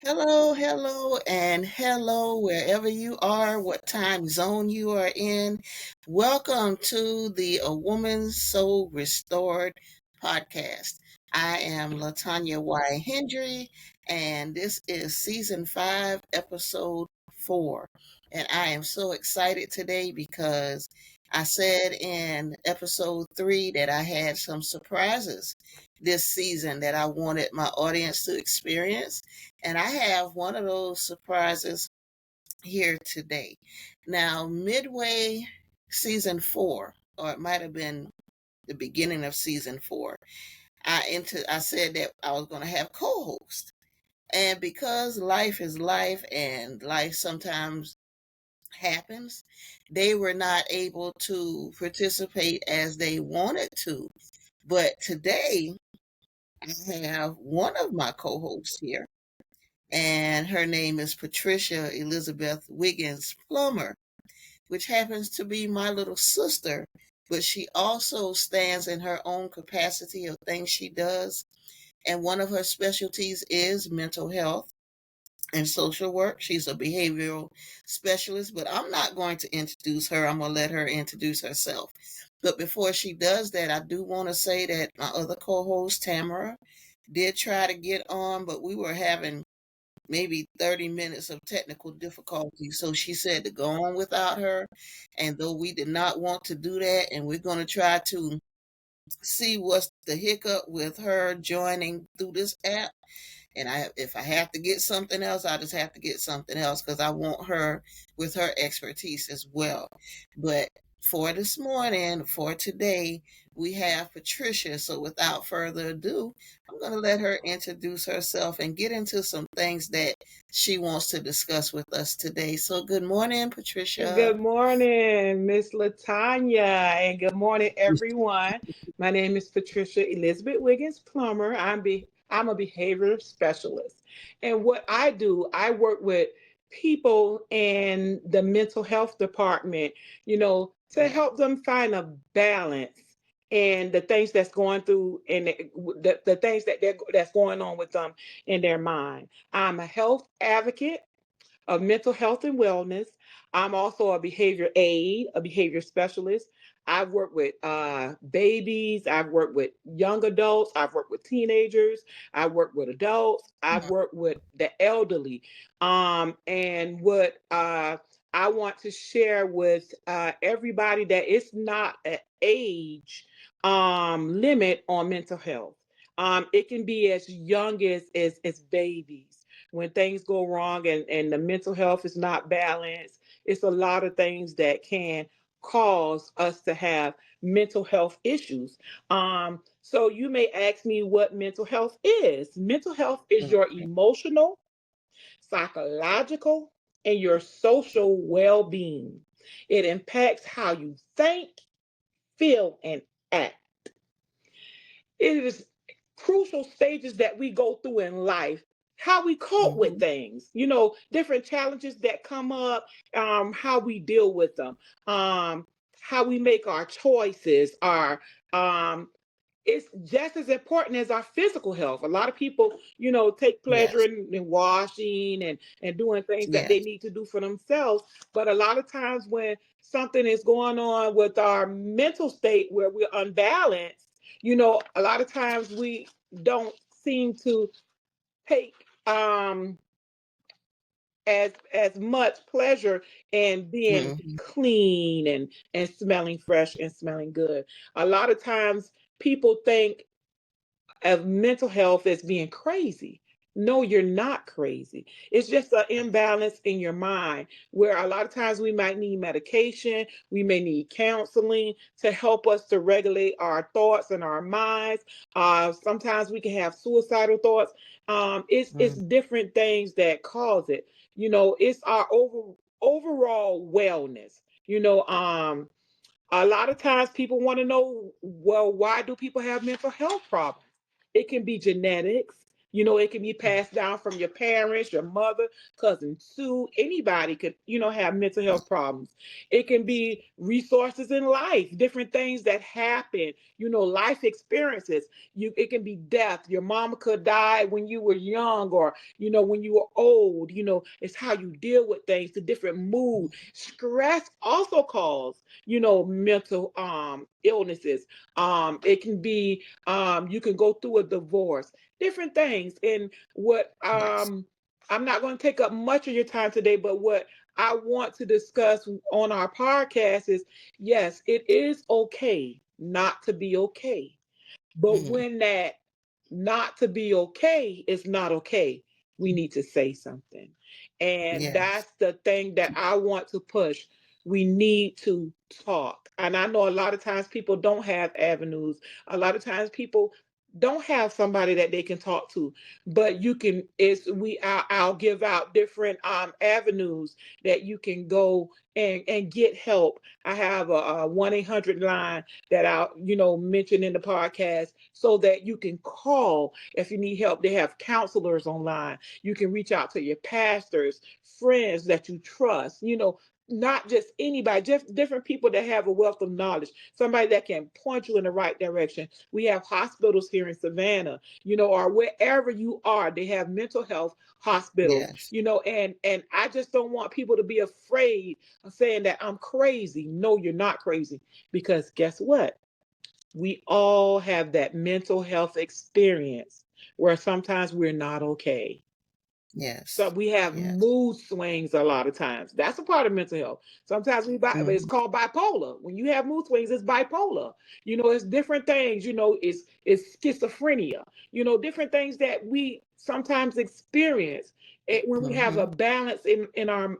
And hello, wherever you are, what time zone you are in. Welcome to the A Woman's Soul Restored podcast. I am Latonia Y. Hendry, and this is season 5, episode 4. And I am so excited today because I said in episode 3 that I had some surprises this season that I wanted my audience to experience. And I have one of those surprises here today. Now, midway season 4, or it might have been the beginning of season 4, I said that I was going to have co-host. And because life is life and life sometimes happens, they were not able to participate as they wanted to. But today, I have one of my co-hosts here, and her name is Patricia Elizabeth Wiggins-Plummer, which happens to be my little sister, but she also stands in her own capacity of things she does. And one of her specialties is mental health and social work. She's a behavioral specialist, but I'm not going to introduce her. I'm going to let her introduce herself. But before she does that, I do want to say that my other co-host, Tamara, did try to get on, but we were having maybe 30 minutes of technical difficulty. So she said to go on without her. And though we did not want to do that, and we're going to try to see what's the hiccup with her joining through this app. And if I have to get something else, I just have to get something else because I want her with her expertise as well. But for this morning, for today, we have Patricia. So without further ado, I'm going to let her introduce herself and get into some things that she wants to discuss with us today. So good morning, Patricia. Good morning, Miss Latanya, and good morning, everyone. My name is Patricia Elizabeth Wiggins Plummer. I'm a behavior specialist, and what I do, I work with people in the mental health department. To Yeah. help them find a balance and the things that's going through and the things that's going on with them in their mind. I'm a health advocate of mental health and wellness. I'm also a behavior aide, a behavior specialist. I've worked with babies. I've worked with young adults. I've worked with teenagers. I've worked with adults. I've worked with the elderly. And what I want to share with everybody that it's not an age limit on mental health. It can be as young as babies when things go wrong and the mental health is not balanced. It's a lot of things that can cause us to have mental health issues. So you may ask me what mental health is. Mental health is your emotional, psychological, and your social well-being. It impacts how you think, feel, and act. It is crucial stages that we go through in life, how we cope with Mm-hmm. things, different challenges that come up, how we deal with them, how we make our choices, our it's just as important as our physical health. A lot of people, take pleasure Yes. in washing and doing things that they Yes. need to do for themselves. But a lot of times when something is going on with our mental state where we're unbalanced, a lot of times we don't seem to take as much pleasure in being Mm-hmm. clean and smelling fresh and smelling good. A lot of times people think of mental health as being crazy. No, you're not crazy. It's just an imbalance in your mind where a lot of times we might need medication, we may need counseling to help us to regulate our thoughts and our minds. Sometimes we can have suicidal thoughts. It's different things that cause it. It's our overall wellness. A lot of times people want to know, well, why do people have mental health problems? It can be genetics. It can be passed down from your parents, your mother, cousin Sue. Anybody could, have mental health problems. It can be resources in life, different things that happen, life experiences. It can be death. Your mama could die when you were young, or when you were old. It's how you deal with things, the different mood. Stress also cause, mental illnesses. It can be you can go through a divorce, different things. And what Yes. I'm not going to take up much of your time today, but what I want to discuss on our podcast is, yes, it is okay not to be okay. But Hmm. when that not to be okay is not okay, we need to say something. And Yes. that's the thing that I want to push. We need to talk. And I know a lot of times people don't have avenues. A lot of times people don't have somebody that they can talk to, but you can, I'll give out different avenues that you can go and get help. I have a 1-800 line that I'll, mention in the podcast, so that you can call if you need help. They have counselors online. You can reach out to your pastors, friends that you trust, not just anybody, just different people that have a wealth of knowledge, somebody that can point you in the right direction. We have hospitals here in Savannah, or wherever you are, they have mental health hospitals, Yes. and I just don't want people to be afraid of saying that I'm crazy. No, you're not crazy, because guess what? We all have that mental health experience where sometimes we're not okay. So Yes. we have Yes. mood swings a lot of times. That's a part of mental health. Sometimes it's Hmm. called bipolar. When you have mood swings, it's bipolar. It's different things. It's schizophrenia. Different things that we sometimes experience when we have a Hmm. balance in our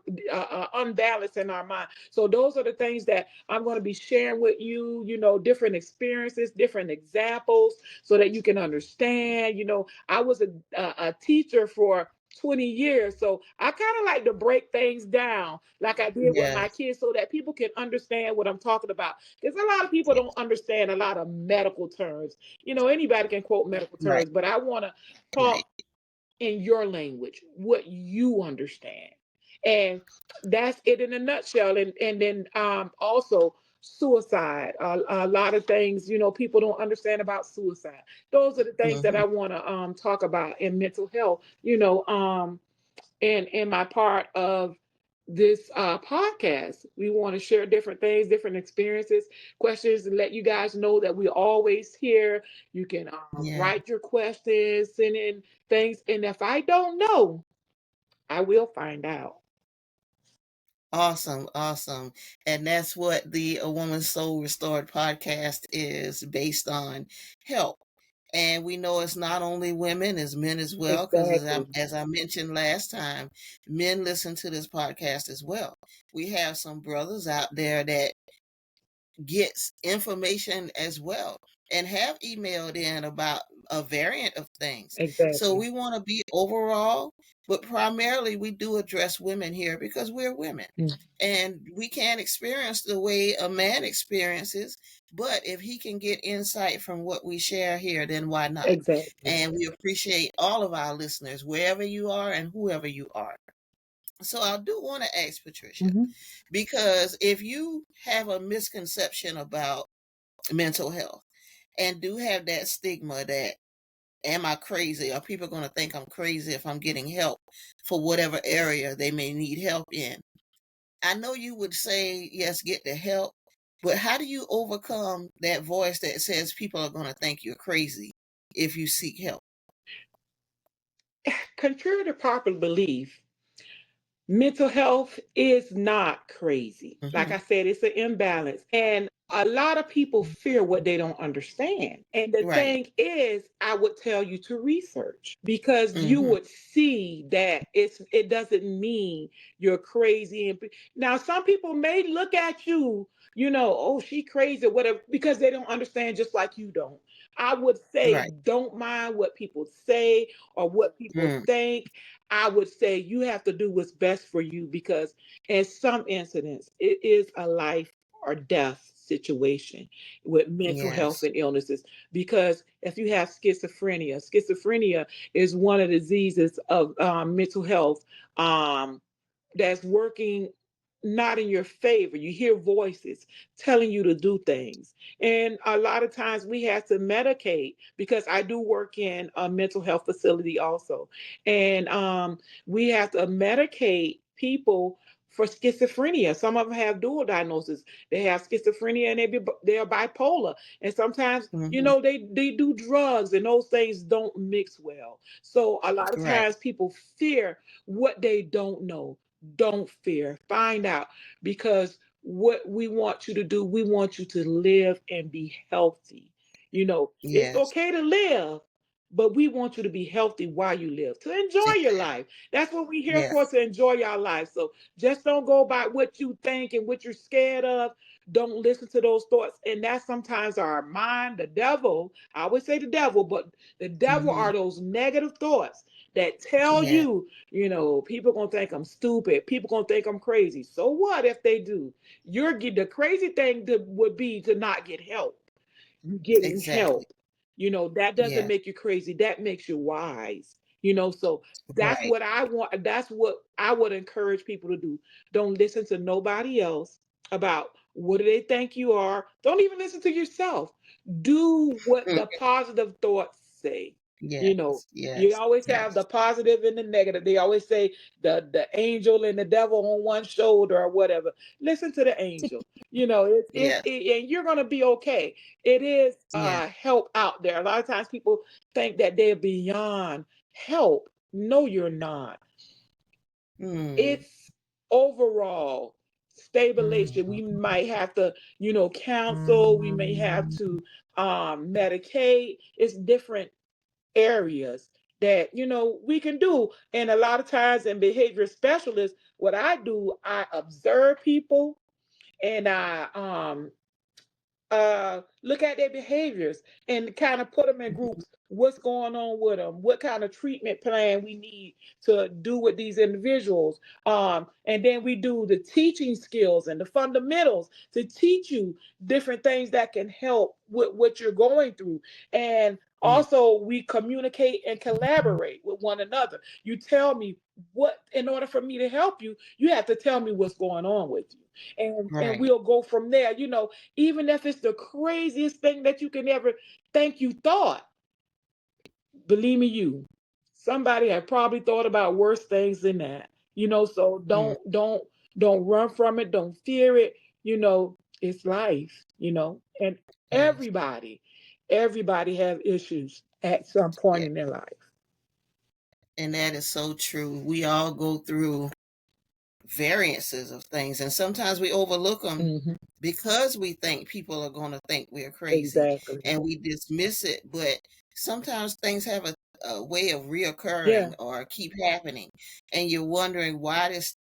unbalance in our mind. So those are the things that I'm going to be sharing with you. Different experiences, different examples, so that you can understand. I was a teacher for 20 years. So I kind of like to break things down like I did with my Yes. kids, so that people can understand what I'm talking about. Because a lot of people don't Yes. understand a lot of medical terms. Anybody can quote medical Right. terms, but I want to Right. talk in your language, what you understand. And that's it in a nutshell. And then also suicide. A lot of things, people don't understand about suicide. Those are the things that Hmm. I want to talk about in mental health, and in my part of this podcast. We want to share different things, different experiences, questions, and let you guys know that we're always here. You can Yeah. write your questions, send in things, and if I don't know, I will find out. Awesome. Awesome. And that's what the A Woman's Soul Restored podcast is based on, help. And we know it's not only women, it's men as well, because Exactly. as I mentioned last time, men listen to this podcast as well. We have some brothers out there that gets information as well and have emailed in about a variant of things. So Exactly. we want to be overall, but primarily we do address women here because we're women. Mm. And we can't experience the way a man experiences, but if he can get insight from what we share here, then why not? Exactly. And we appreciate all of our listeners, wherever you are and whoever you are. So I do want to ask Patricia, Hmm. because if you have a misconception about mental health and do have that stigma that, am I crazy? Are people going to think I'm crazy if I'm getting help for whatever area they may need help in? I know you would say, yes, get the help, but how do you overcome that voice that says people are going to think you're crazy if you seek help? Contrary to popular belief, mental health is not crazy. Like Hmm. I said, it's an imbalance. And a lot of people fear what they don't understand. And the Right. thing is, I would tell you to research, because you Hmm. would see that it doesn't mean you're crazy. And now some people may look at you, oh, she crazy or whatever, because they don't understand, just like you don't. I would say Right. don't mind what people say or what people Mm. think. I would say you have to do what's best for you, because in some incidents, it is a life or death situation with mental health Yes. and illnesses. Because if you have schizophrenia is one of the diseases of mental health um, that's working not in your favor. You hear voices telling you to do things. And a lot of times we have to medicate, because I do work in a mental health facility also. And we have to medicate people for schizophrenia. Some of them have dual diagnosis. They have schizophrenia and they're bipolar. And sometimes, Hmm. they do drugs, and those things don't mix well. So a lot of Right. times people fear what they don't know. Don't fear. Find out, because what we want you to do, we want you to live and be healthy. It's Yes. okay to live, but we want you to be healthy while you live, to enjoy your life. That's what we're here Yes. for, to enjoy our life. So just don't go by what you think and what you're scared of. Don't listen to those thoughts. And that's sometimes our mind, the devil. I always say the devil, but the devil Hmm. are those negative thoughts that tell Yes. you, people gonna think I'm stupid. People gonna think I'm crazy. So what if they do? The crazy thing would be to not get help. You getting Exactly. help. That doesn't Yes. make you crazy. That makes you wise. So that's Right. what I want. That's what I would encourage people to do. Don't listen to nobody else about what do they think you are. Don't even listen to yourself. Do what Mm. the positive thoughts say. Yes. You know, you Yes. always have the Yes. positive and the negative. They always say the angel and the devil on one shoulder or whatever. Listen to the angel. Yes. And you're gonna be okay. It is Yes. help out there. A lot of times people think that they're beyond help. No, you're not. Mm. It's overall stabilization. We might have to, counsel. We may have to medicate. It's different areas that we can do. And a lot of times in behavior specialists, what I do, I observe people, and I look at their behaviors and kind of put them in groups. What's going on with them? What kind of treatment plan we need to do with these individuals? And then we do the teaching skills and the fundamentals to teach you different things that can help with what you're going through. And Mm. also, we communicate and collaborate with one another. You tell me what, in order for me to help you, you have to tell me what's going on with you. And Right. we'll go from there. Even if it's the craziest thing that you can ever think you thought, believe me, somebody had probably thought about worse things than that. So Mm. don't run from it, don't fear it. It's life. And Yes. everybody have issues at some point Yeah. in their life. And that is so true. We all go through variances of things, and sometimes we overlook them Hmm. because we think people are going to think we're crazy Exactly. and we dismiss it. But sometimes things have a way of Yeah. reoccurring or keep happening, and you're wondering why is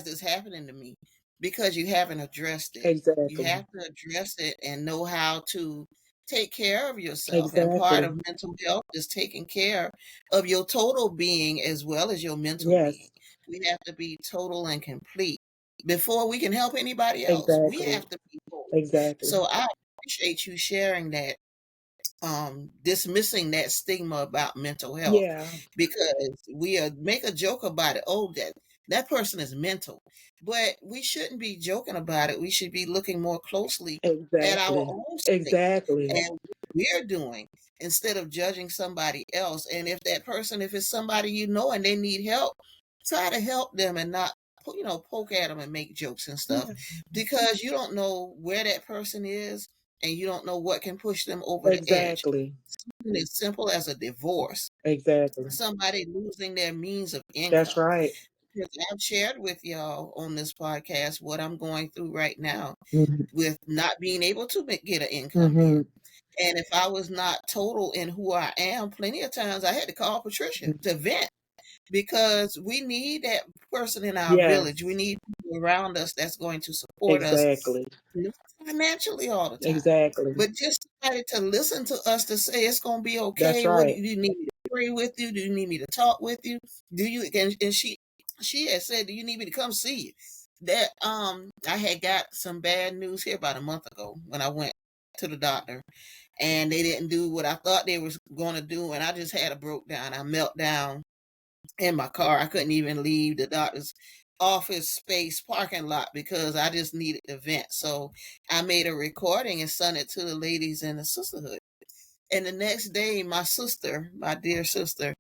this happening to me? Because you haven't addressed it. You Exactly. have to address it and know how to take care of yourself. And part Exactly. of mental health is taking care of your total being as well as your mental being. Yes. We have to be total and complete before we can help anybody else. We Exactly. have to be whole. Exactly. So I appreciate you sharing that, dismissing that stigma about mental health, Yeah. because we make a joke about it. Oh, that person is mental, but we shouldn't be joking about it. We should be looking more closely at our Exactly. own state Exactly. and what we're doing instead of judging somebody else. And if it's somebody and they need help, try to help them and not poke at them and make jokes and stuff, Yeah. because you don't know where that person is and you don't know what can push them over the edge. Exactly. Something as simple as a divorce, Exactly. somebody losing their means of That's income. right. Because I've shared with y'all on this podcast what I'm going through right now Hmm. with not being able to get an income in. Hmm. And if I was not total in who I am, plenty of times I had to call Patricia to vent, because we need that person in our village. We Yes. need people around us that's going to support us, Exactly. not financially all the time, Exactly. but just somebody to listen to us to say it's going to be That's okay. What do right. you need me to pray with you? Do you need me to talk with you? Do you? And she had said, "Do you need me to come see you?" that I had got some bad news here about a month ago when I went to the doctor, and they didn't do what I thought they was going to do, and I just had a broke down. I melt down in my car. I couldn't even leave the doctor's office space parking lot because I just needed to vent. So I made a recording and sent it to the ladies in the sisterhood. And the next day, my sister, my dear sister,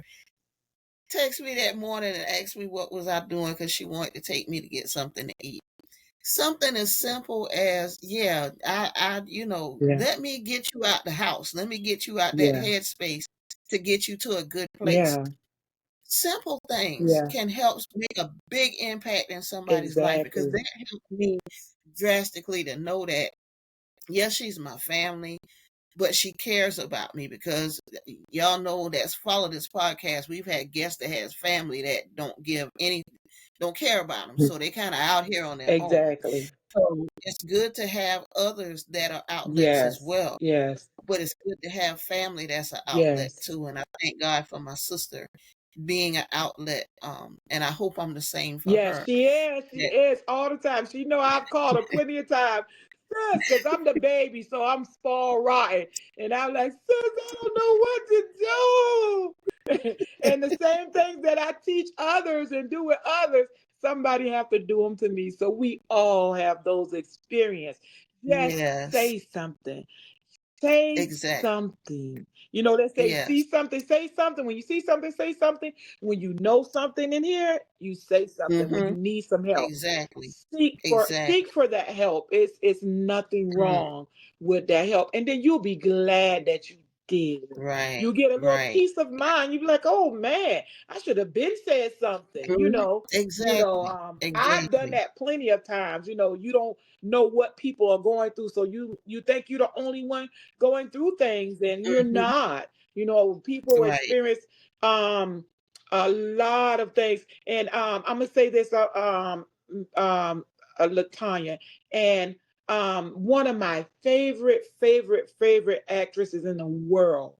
texted me that morning and asked me what was I doing because she wanted to take me to get something to eat. Something as simple as, yeah, Yeah. let me get you out the house. Let me get you out that Yeah. headspace to get you to a good place. Yeah. Simple things Yeah. can help make a big impact in somebody's life, because Exactly. that helped me drastically to know that, yes, she's my family, but she cares about me, because y'all know that's followed this podcast. We've had guests that has family that don't care about them. So they kind of out here on their own. Exactly. So it's good to have others that are outlets as Yes. well, Yes. but it's good to have family that's an outlet Yes. too. And I thank God for my sister being an outlet. And I hope I'm the same for Yes, her. she is. She That, is all the time. She know I've called her plenty of times. Sis, because I'm the baby, so I'm spoiled rotten. And I'm like, sis, I don't know what to do. And the same things that I teach others and do with others, somebody have to do them to me. So we all have those experiences. Just yes, say something. Say exactly. something. You know, they say, see Yes. something, say something. When you see something, say something. When you know something in here, you say something. When Mm-hmm. you need some help, Exactly. seek Exactly. for that help. It's nothing Mm, wrong with that help. And then you'll be glad that you did. right. You get a little Right. peace of mind. You be like, oh man, I should have been said something, Mhm. Exactly. I've done Exactly. that plenty of times. You don't know what people are going through. So you think you're the only one going through things, and you're Mhm. not. People Right. experience um a lot of things. And I'm gonna say this um Latonia, and one of my favorite actresses in the world,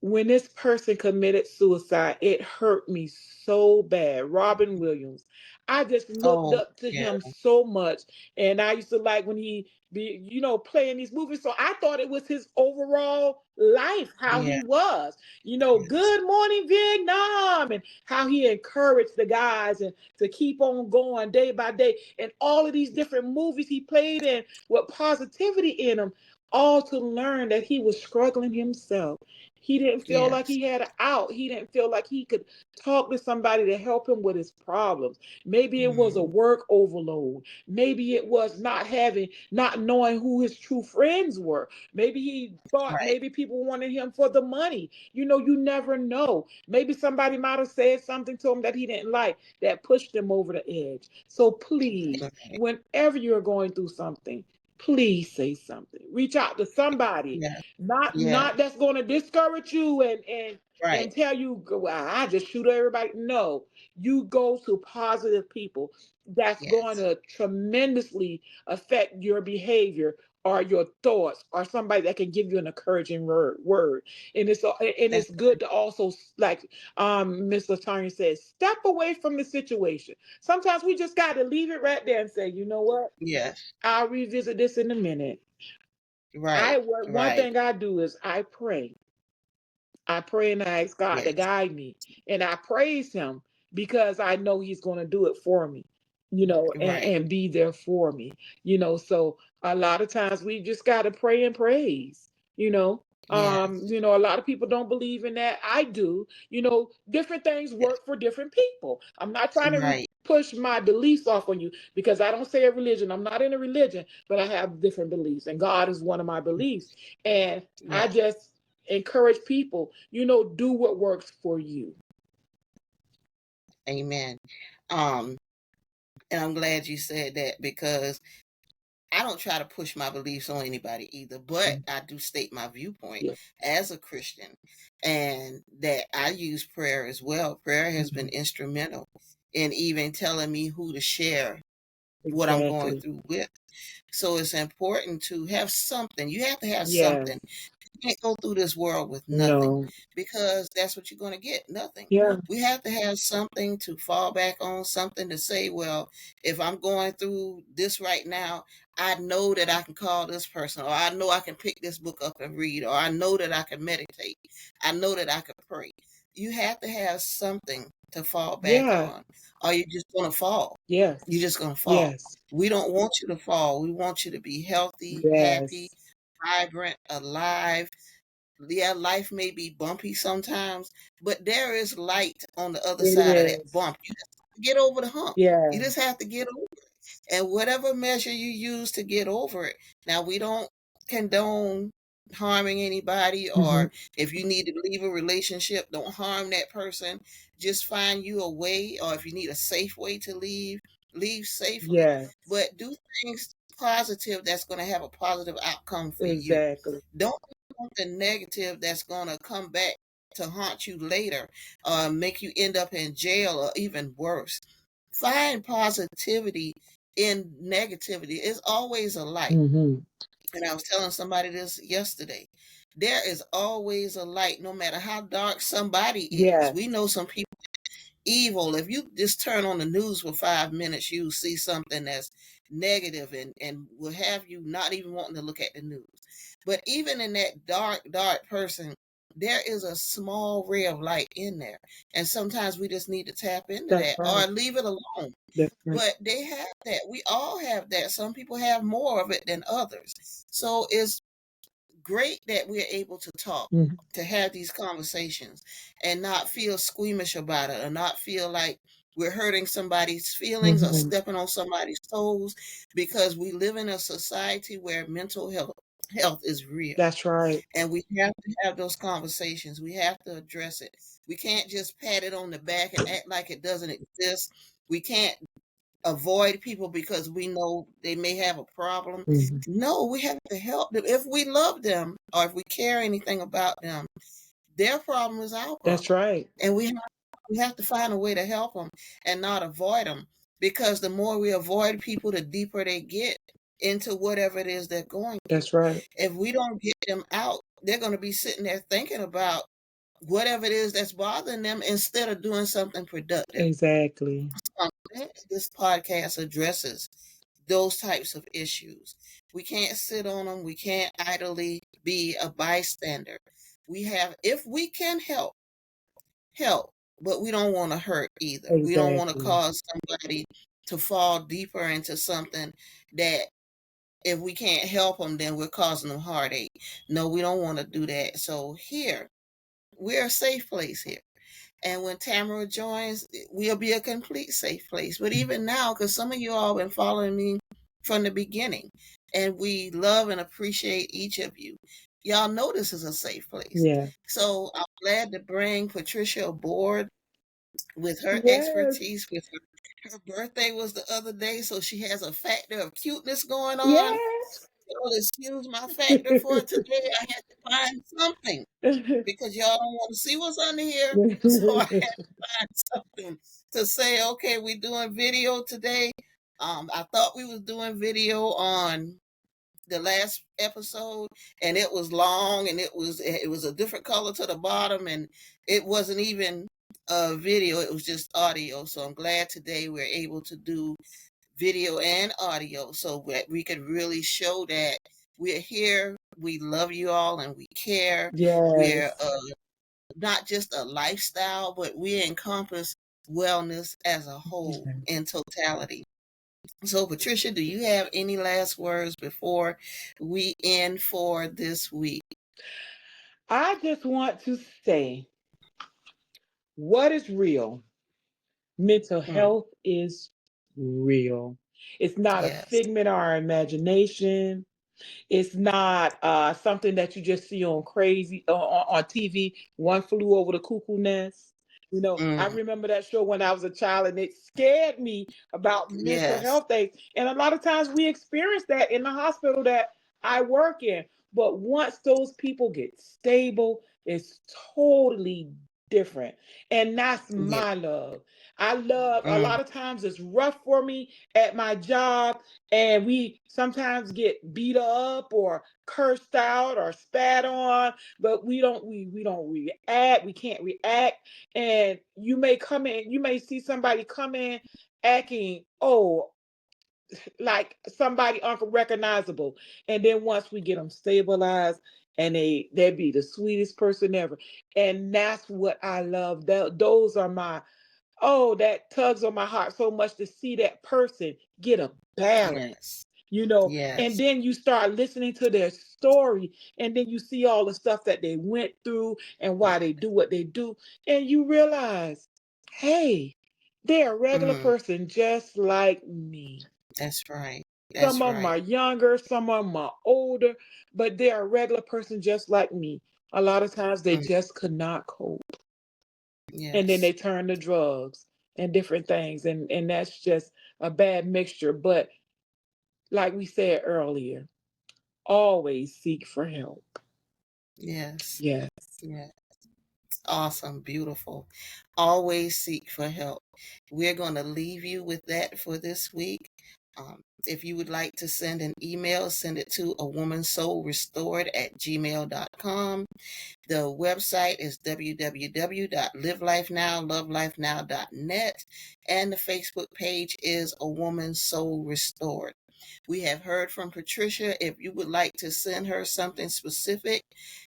when this person committed suicide, it hurt me so bad. Robin Williams. I just looked Oh, up to yeah. him so much. And I used to like when he be, playing these movies. So I thought it was his overall life, how Yeah. he was. Yes. Good morning, Vietnam, and how he encouraged the guys and to keep on going day by day. And all of these different movies he played in with positivity in them, all to learn that he was struggling himself. He didn't feel like Yes. he had an out. He didn't feel like he could talk to somebody to help him with his problems. Maybe it was a Mhm. work overload. Maybe it was not knowing who his true friends were. Maybe he thought Right. maybe people wanted him for the money. You never know. Maybe somebody might have said something to him that he didn't like that pushed him over the edge. So please, Right. whenever you're going through something, please say something. Reach out to somebody, Yeah. Yeah. not that's going to discourage you Right. and tell you, well, I just shoot everybody. No, you go to positive people that's going Yes. to tremendously affect your behavior or your thoughts, or somebody that can give you an encouraging word. And it's That's good to also, like Miss Latonya says, step away from the situation. Sometimes we just got to leave it right there and say, you know what, yes. I'll revisit this in a minute. Right. One Right. thing I do is I pray. I pray and I ask God to Yes. guide me. And I praise him because I know he's going to do it for me, Right. and be there for me. So a lot of times we just got to pray and praise, you know. Yes. A lot of people don't believe in that. I do. Different things Yes. work for different people. I'm not trying to Right. push my beliefs off on you, because I don't say a religion. I'm not in a religion, but I have different beliefs, and God is one of my beliefs. And I Yes. just encourage people, do what works for you. Amen. Um, and I'm glad you said that, because I don't try to push my beliefs on anybody either, but Mm. I do state my viewpoint Yeah. as a Christian, and that I use prayer as well. Prayer has been Mhm. instrumental in even telling me who to share what I'm going Exactly. through with. So it's important to have something. You have to have Yes. something. can't go through this world with nothing, No. because that's what you're going to get, nothing. Yeah. We have to have something to fall back on, something to say, well, if I'm going through this right now, I know that I can call this person, or I know I can pick this book up and read, or I know that I can meditate. I know that I can pray. You have to have something to fall back Yeah. on, or you're just going to fall. Yes. You're just going to fall. Yes. We don't want you to fall. We want you to be healthy, happy, Yes. vibrant, alive. Yeah, life may be bumpy sometimes, but there is light on the other It side of that is. bump. You just have to get over the hump. Yeah. You just have to get over it. And whatever measure you use to get over it. Now, we don't condone harming anybody, Hmm. or if you need to leave a relationship, don't harm that person. Just find you a way, or if you need a safe way to leave, leave safely. Yes. But do things positive that's going to have a positive outcome for you. Exactly. Don't do something negative that's going to come back to haunt you later, make you end up in jail, or even worse. Find positivity in negativity. It's always a light. Hmm. And I was telling somebody this yesterday. There is always a light, no matter how dark somebody is. Yes. We know some people evil. If you just turn on the news for 5 minutes, you see something that's negative, and will have you not even wanting to look at the news. But even in that dark person, there is a small ray of light in there. And sometimes we just need to tap into That's that, right. or leave it alone. That's right. But they have that. We all have that. Some people have more of it than others. So it's great that we're able to talk, Hmm. to have these conversations, and not feel squeamish about it, or not feel like we're hurting somebody's feelings or Hmm. stepping on somebody's toes, because we live in a society where mental health is real. That's right. And we have to have those conversations. We have to address it. We can't just pat it on the back and act like it doesn't exist. We can't avoid people because we know they may have a problem. Hmm. No, we have to help them. If we love them, or if we care anything about them, their problem is our That's problem. right. And we have to find a way to help them and not avoid them, because the more we avoid people, the deeper they get into whatever it is they're going through. That's right. If we don't get them out, they're going to be sitting there thinking about whatever it is that's bothering them, instead of doing something productive. Exactly. This podcast addresses those types of issues. We can't sit on them. We can't idly be a bystander. If we can help, but we don't want to hurt either. We don't want to Exactly. cause somebody to fall deeper into something that, if we can't help them, then we're causing them heartache. No, we don't want to do that. So here, we're a safe place here. And when Tamara joins, we'll be a complete safe place. But even now, because some of you all been following me from the beginning, and we love and appreciate each of you. Y'all know this is a safe place. Yeah. So I'm glad to bring Patricia aboard with her Yes. expertise. With her birthday was the other day, so she has a factor of cuteness going on. Yes. You'll excuse my factor for today. I had to find something, because y'all don't want to see what's under here. So I had to find something to say, okay, we doing video today. I thought we was doing video on the last episode, and it was long, and it was a different color to the bottom, and it wasn't even a video, it was just audio. So I'm glad today we're able to do video and audio, so that we could really show that we're here, we love you all, and we care. We're Yes. not just a lifestyle, but we encompass wellness as a whole Yes. in totality. So, Patricia, do you have any last words before we end for this week? I just want to say what is real. Mental Hmm. health is real. It's not a Yes. figment of our imagination. It's not something that you just see on crazy on TV. One flew over the cuckoo nest. I Mm. remember that show when I was a child, and it scared me about mental Yes. health things. And a lot of times we experience that in the hospital that I work in. But once those people get stable, it's totally different. And that's Yeah. my love. I love, a Mm. lot of times it's rough for me at my job, and we sometimes get beat up or cursed out or spat on, but we don't react. We can't react. And you may come in, you may see somebody come in acting, oh, like somebody unrecognizable. And then once we get them stabilized, and they be the sweetest person ever. And that's what I love. Those are my, oh, that tugs on my heart so much to see that person get a balance, Yes. you know. And Yes. then you start listening to their story, and then you see all the stuff that they went through and why they do what they do, and you realize, hey, they're a regular Mm. person just like me. That's right. Some That's of them right. are younger, some of them are older, but they're a regular person just like me. A lot of times they Mm. just could not cope. And then Yes. they turn to drugs and different things. And that's just a bad mixture. But like we said earlier, always seek for help. Yes. Yes. Yes. Awesome. Beautiful. Always seek for help. We're going to leave you with that for this week. If you would like to send an email, send it to a woman soul restored at gmail.com. The website is www.livelifenowlovelifenow.net, and the Facebook page is A Woman Soul Restored. We have heard from Patricia. If you would like to send her something specific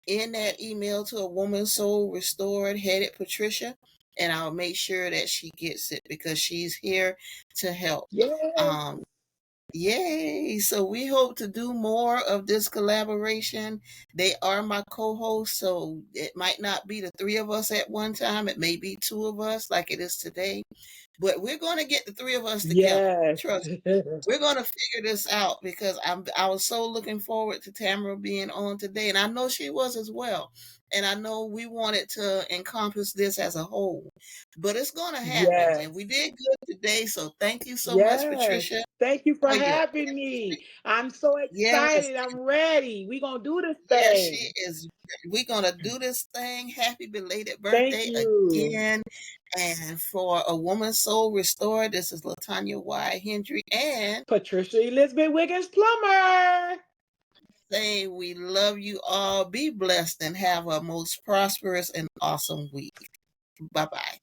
in that email to A Woman Soul Restored, headed Patricia, and I'll make sure that she gets it because she's here to help. Yes. Um, Yay! So we hope to do more of this collaboration. They are my co-hosts, so it might not be the three of us at one time. It may be two of us like it is today. But we're going to get the three of us together. Yes. Trust me. We're going to figure this out because I was so looking forward to Tamara being on today, and I know she was as well. And I know we wanted to encompass this as a whole, but it's going to happen. And we Yes. did good today, so thank you so much, Yes. Patricia, Thank you for for your having me. I'm so yes, excited. I'm ready. We're going to do this yes, she thing. is. We're gonna do this thing. Happy belated Thank birthday you. again. And for A Woman Soul Restored, this is Latonia Y. Hendry, and Patricia Elizabeth Wiggins-Plummer. say we love you all. Be blessed and have a most prosperous and awesome week. Bye bye.